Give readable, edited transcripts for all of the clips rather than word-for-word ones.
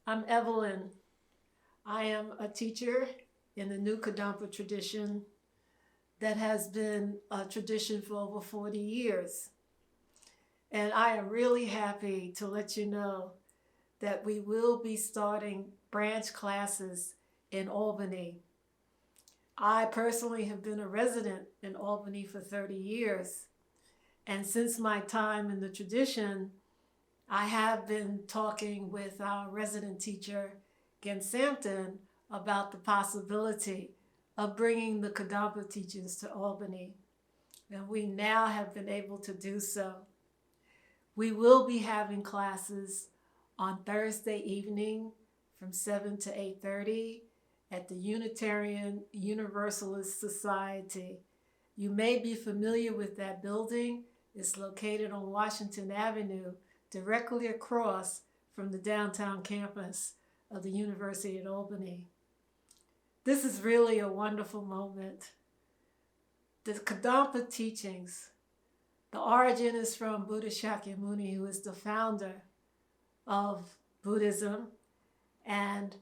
I'm Evelyn. I am a teacher in the new Kadampa tradition that has been a tradition for over 40 years. And I am really happy to let you know that we will be starting branch classes in Albany. I personally have been a resident in Albany for 30 years. And since my time in the tradition, I have been talking with our resident teacher, Gyatso, about the possibility of bringing the Kadampa teachings to Albany. And we now have been able to do so. We will be having classes on Thursday evening from 7 to 8:30 at the Unitarian Universalist Society. You may be familiar with that building. It's located on Washington Avenue, directly across from the downtown campus of the University at Albany. This is really a wonderful moment. The Kadampa teachings, the origin is from Buddha Shakyamuni, who is the founder of Buddhism, and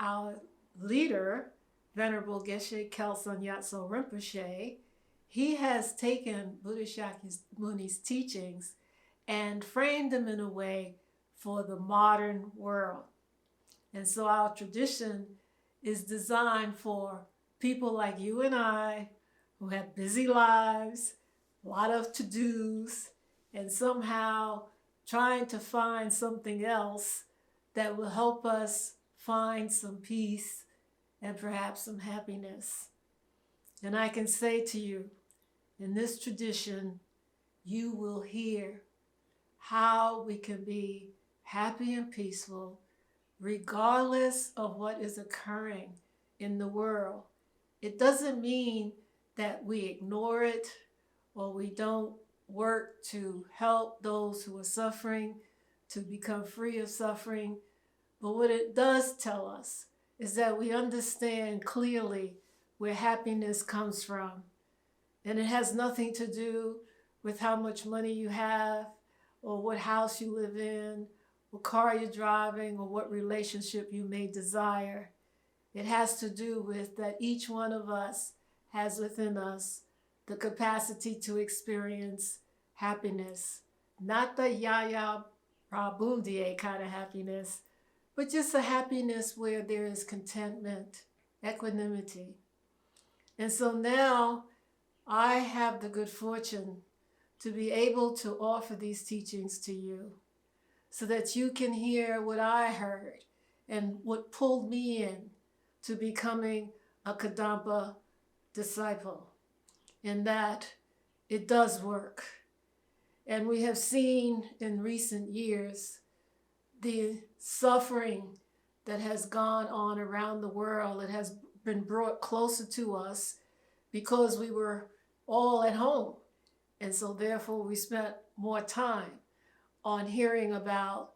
our leader, Venerable Geshe Kelsang Gyatso Rinpoche, he has taken Buddha Shakyamuni's teachings and framed them in a way for the modern world. And so our tradition is designed for people like you and I who have busy lives, a lot of to-dos, and somehow trying to find something else that will help us find some peace and perhaps some happiness. And I can say to you, in this tradition, you will hear how we can be happy and peaceful regardless of what is occurring in the world. It doesn't mean that we ignore it or we don't work to help those who are suffering to become free of suffering. But what it does tell us is that we understand clearly where happiness comes from. And it has nothing to do with how much money you have or what house you live in, what car you're driving, or what relationship you may desire. It has to do with that each one of us has within us the capacity to experience happiness. Not the yaya prabhundie kind of happiness, but just a happiness where there is contentment, equanimity. And so now I have the good fortune to be able to offer these teachings to you so that you can hear what I heard and what pulled me in to becoming a Kadampa disciple, in that it does work. And we have seen in recent years the suffering that has gone on around the world. It has been brought closer to us because we were all at home. And so therefore we spent more time on hearing about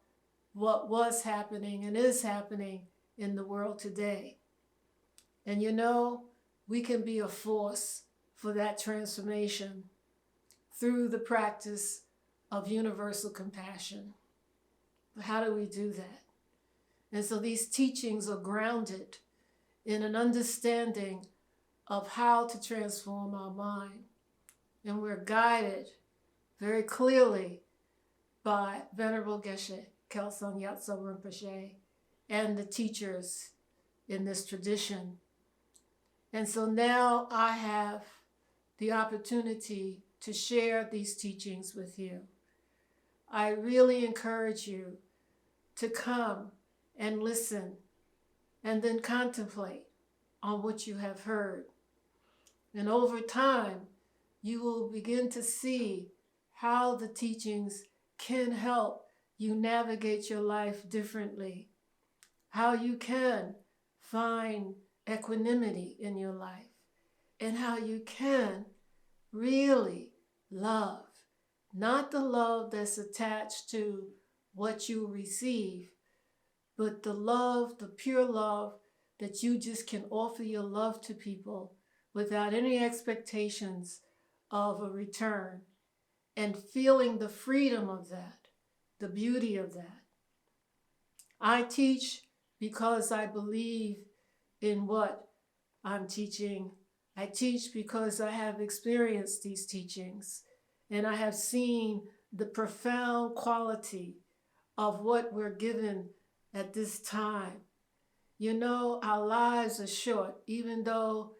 what was happening and is happening in the world today. And you know, we can be a force for that transformation through the practice of universal compassion. But how do we do that? And so these teachings are grounded in an understanding of how to transform our mind. And we're guided very clearly by Venerable Geshe Kelsang Gyatso Rinpoche and the teachers in this tradition. And so now I have the opportunity to share these teachings with you. I really encourage you to come and listen and then contemplate on what you have heard. And over time, you will begin to see how the teachings can help you navigate your life differently, how you can find equanimity in your life, and how you can really love, not the love that's attached to what you receive, but the love, the pure love that you just can offer your love to people without any expectations of a return, and feeling the freedom of that, the beauty of that. I teach because I believe in what I'm teaching. I teach because I have experienced these teachings, and I have seen the profound quality of what we're given at this time. You know, our lives are short, even though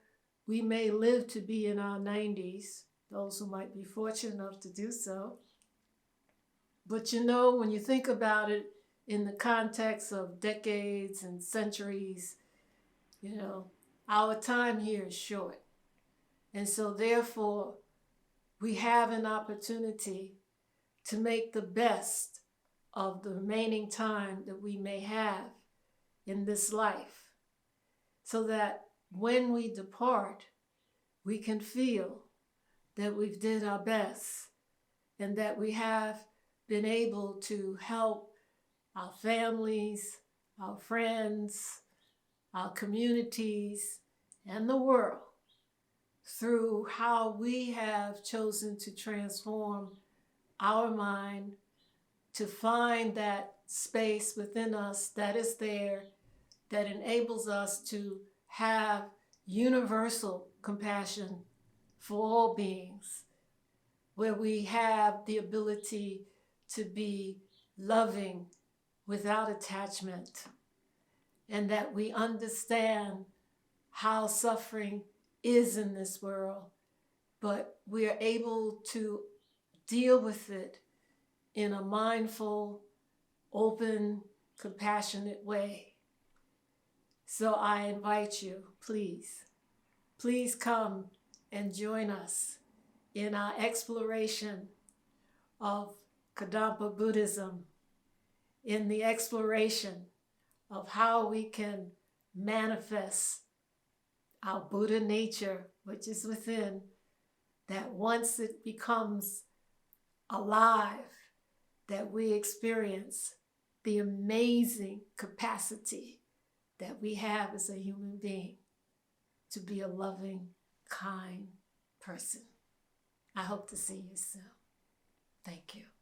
we may live to be in our 90s, those who might be fortunate enough to do so. But you know, when you think about it in the context of decades and centuries, you know, our time here is short. And so therefore, we have an opportunity to make the best of the remaining time that we may have in this life, so that when we depart, we can feel that we've did our best and that we have been able to help our families, our friends, our communities, and the world through how we have chosen to transform our mind to find that space within us that is there, that enables us to have universal compassion for all beings, where we have the ability to be loving without attachment, and that we understand how suffering is in this world, but we are able to deal with it in a mindful, open, compassionate way. So I invite you, please come and join us in our exploration of Kadampa Buddhism, in the exploration of how we can manifest our Buddha nature, which is within, that once it becomes alive, that we experience the amazing capacity that we have as a human being to be a loving, kind person. I hope to see you soon. Thank you.